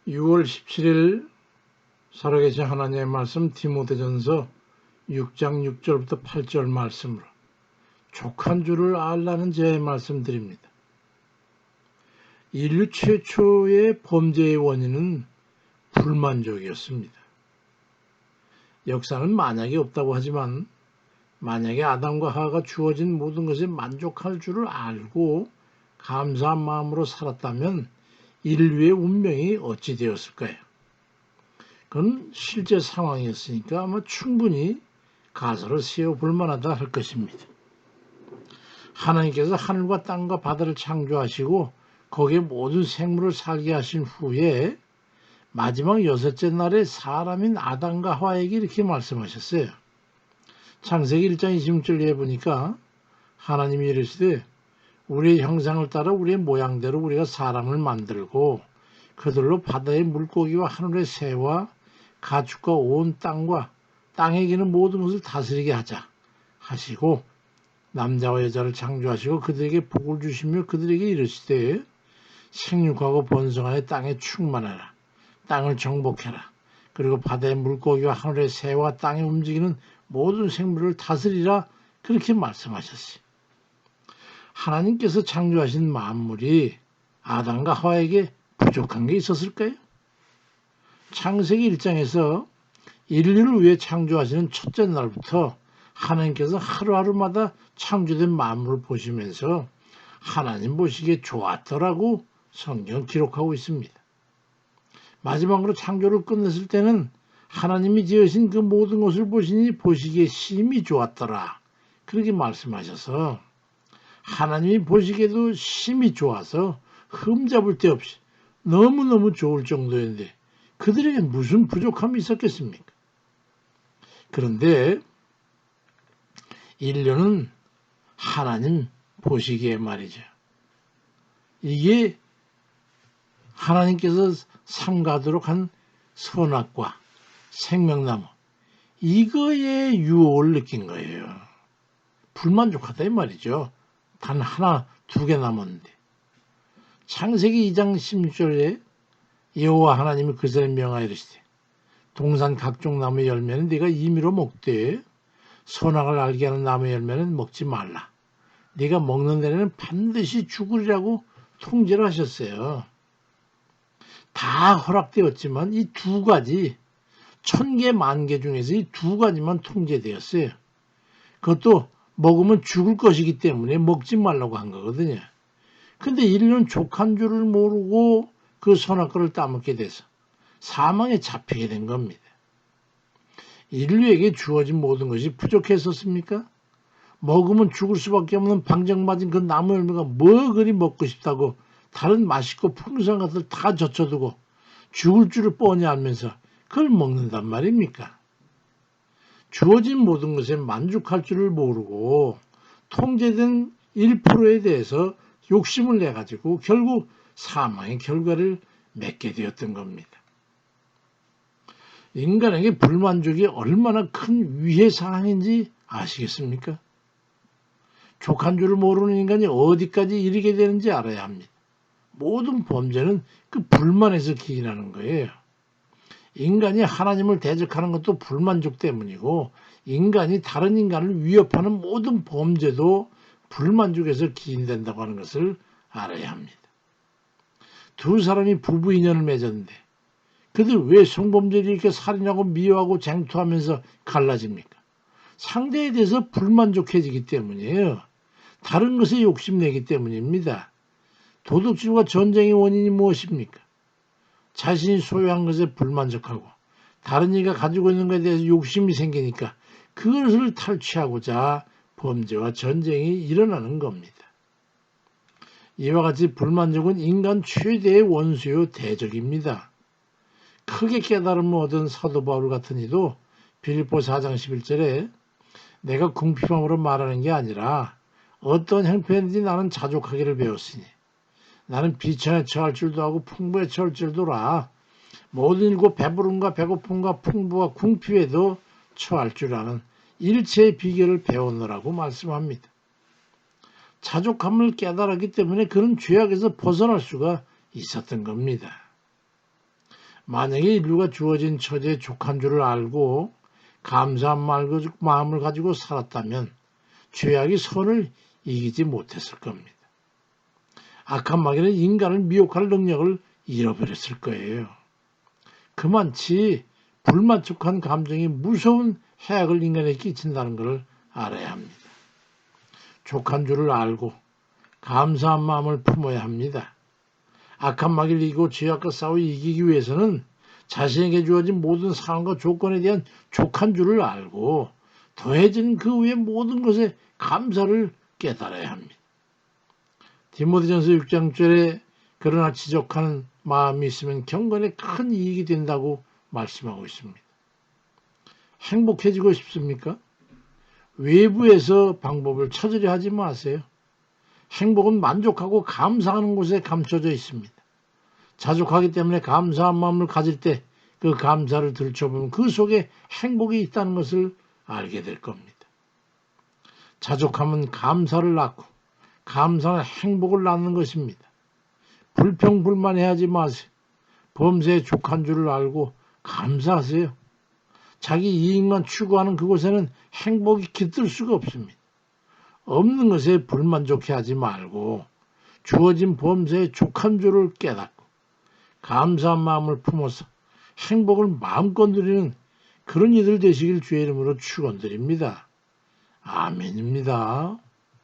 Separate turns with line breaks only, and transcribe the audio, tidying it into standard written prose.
6월 17일 살아계신 하나님의 말씀 디모데전서 6장 6절부터 8절 말씀으로 족한 줄을 알라는 제 말씀드립니다. 인류 최초의 범죄의 원인은 불만족이었습니다. 역사는 만약이 없다고 하지만 만약에 아담과 하와가 주어진 모든 것에 만족할 줄을 알고 감사한 마음으로 살았다면 인류의 운명이 어찌 되었을까요? 그건 실제 상황이었으니까 아마 충분히 가설을 세워볼 만하다 할 것입니다. 하나님께서 하늘과 땅과 바다를 창조하시고 거기에 모든 생물을 살게 하신 후에 마지막 여섯째 날에 사람인 아담과 하와에게 이렇게 말씀하셨어요. 창세기 1장 26절에 보니까 하나님이 이르시되 우리의 형상을 따라 우리의 모양대로 우리가 사람을 만들고 그들로 바다의 물고기와 하늘의 새와 가축과 온 땅과 땅에 기는 모든 것을 다스리게 하자 하시고 남자와 여자를 창조하시고 그들에게 복을 주시며 그들에게 이르시되 생육하고 번성하여 땅에 충만하라 땅을 정복해라 그리고 바다의 물고기와 하늘의 새와 땅에 움직이는 모든 생물을 다스리라 그렇게 말씀하셨어요. 하나님께서 창조하신 만물이 아담과 하와에게 부족한 게 있었을까요? 창세기 1장에서 인류를 위해 창조하시는 첫째 날부터 하나님께서 하루하루마다 창조된 만물을 보시면서 하나님 보시기에 좋았더라고 성경 기록하고 있습니다. 마지막으로 창조를 끝냈을 때는 하나님이 지으신 그 모든 것을 보시니 보시기에 심히 좋았더라 그렇게 말씀하셔서 하나님이 보시기에도 심히 좋아서 흠잡을 데 없이 너무너무 좋을 정도였는데 그들에게 무슨 부족함이 있었겠습니까? 그런데 인류는 하나님 보시기에 말이죠. 이게 하나님께서 삼가도록 한 선악과 생명나무 이거에 유혹을 느낀 거예요. 불만족하다 이 말이죠. 단 하나, 두 개 남았는데. 창세기 2장 16절에 여호와 하나님이 그들에게 명하여 이르시되 동산 각종 나무의 열매는 네가 임의로 먹되 선악을 알게 하는 나무의 열매는 먹지 말라. 네가 먹는 데는 반드시 죽으리라고 통제를 하셨어요. 다 허락되었지만 이 두 가지 1000개, 10,000개 중에서 이 두 가지만 통제되었어요. 그것도 먹으면 죽을 것이기 때문에 먹지 말라고 한 거거든요. 근데 인류는 족한 줄을 모르고 그 선악과를 따먹게 돼서 사망에 잡히게 된 겁니다. 인류에게 주어진 모든 것이 부족했었습니까? 먹으면 죽을 수밖에 없는 방정맞은 그 나무 열매가 뭐 그리 먹고 싶다고 다른 맛있고 풍성한 것들 다 젖혀두고 죽을 줄을 뻔히 알면서 그걸 먹는단 말입니까? 주어진 모든 것에 만족할 줄을 모르고 통제된 1%에 대해서 욕심을 내가지고 결국 사망의 결과를 맺게 되었던 겁니다. 인간에게 불만족이 얼마나 큰 위해사항인지 아시겠습니까? 족한 줄을 모르는 인간이 어디까지 이르게 되는지 알아야 합니다. 모든 범죄는 그 불만에서 기인하는 거예요. 인간이 하나님을 대적하는 것도 불만족 때문이고 인간이 다른 인간을 위협하는 모든 범죄도 불만족에서 기인된다고 하는 것을 알아야 합니다. 두 사람이 부부 인연을 맺었는데 그들 왜 성범죄를 이렇게 살인하고 미워하고 쟁투하면서 갈라집니까? 상대에 대해서 불만족해지기 때문이에요. 다른 것에 욕심내기 때문입니다. 도둑질과 전쟁의 원인이 무엇입니까? 자신이 소유한 것에 불만족하고 다른 이가 가지고 있는 것에 대해서 욕심이 생기니까 그것을 탈취하고자 범죄와 전쟁이 일어나는 겁니다. 이와 같이 불만족은 인간 최대의 원수요 대적입니다. 크게 깨달음을 얻은 사도 바울 같은 이도 빌립보 4장 11절에 내가 궁핍함으로 말하는 게 아니라 어떤 형편인지 나는 자족하기를 배웠으니 나는 비천에 처할 줄도 하고 풍부에 처할 줄도라. 모든 일고 배부름과 배고픔과 풍부와 궁핍에도 처할 줄 아는 일체의 비결을 배우느라고 말씀합니다. 자족함을 깨달았기 때문에 그는 죄악에서 벗어날 수가 있었던 겁니다. 만약에 인류가 주어진 처지에 족한 줄을 알고 감사한 마음을 가지고 살았다면 죄악이 선을 이기지 못했을 겁니다. 악한 마귀는 인간을 미혹할 능력을 잃어버렸을 거예요. 그만치 불만족한 감정이 무서운 해악을 인간에게 끼친다는 것을 알아야 합니다. 족한 줄을 알고 감사한 마음을 품어야 합니다. 악한 마귀를 이기고 죄악과 싸워 이기기 위해서는 자신에게 주어진 모든 상황과 조건에 대한 족한 줄을 알고 더해진 그 외의 모든 것에 감사를 깨달아야 합니다. 디모데전서 6장 6절에 그러나 지적하는 마음이 있으면 경건에 큰 이익이 된다고 말씀하고 있습니다. 행복해지고 싶습니까? 외부에서 방법을 찾으려 하지 마세요. 행복은 만족하고 감사하는 곳에 감춰져 있습니다. 자족하기 때문에 감사한 마음을 가질 때 그 감사를 들춰보면 그 속에 행복이 있다는 것을 알게 될 겁니다. 자족함은 감사를 낳고 감사는 행복을 낳는 것입니다. 불평불만해하지 마세요. 범죄에 족한 줄을 알고 감사하세요. 자기 이익만 추구하는 그곳에는 행복이 깃들 수가 없습니다. 없는 것에 불만족해하지 말고 주어진 범죄에 족한 줄을 깨닫고 감사한 마음을 품어서 행복을 마음껏 누리는 그런 이들 되시길 주의 이름으로 축원드립니다. 아멘입니다.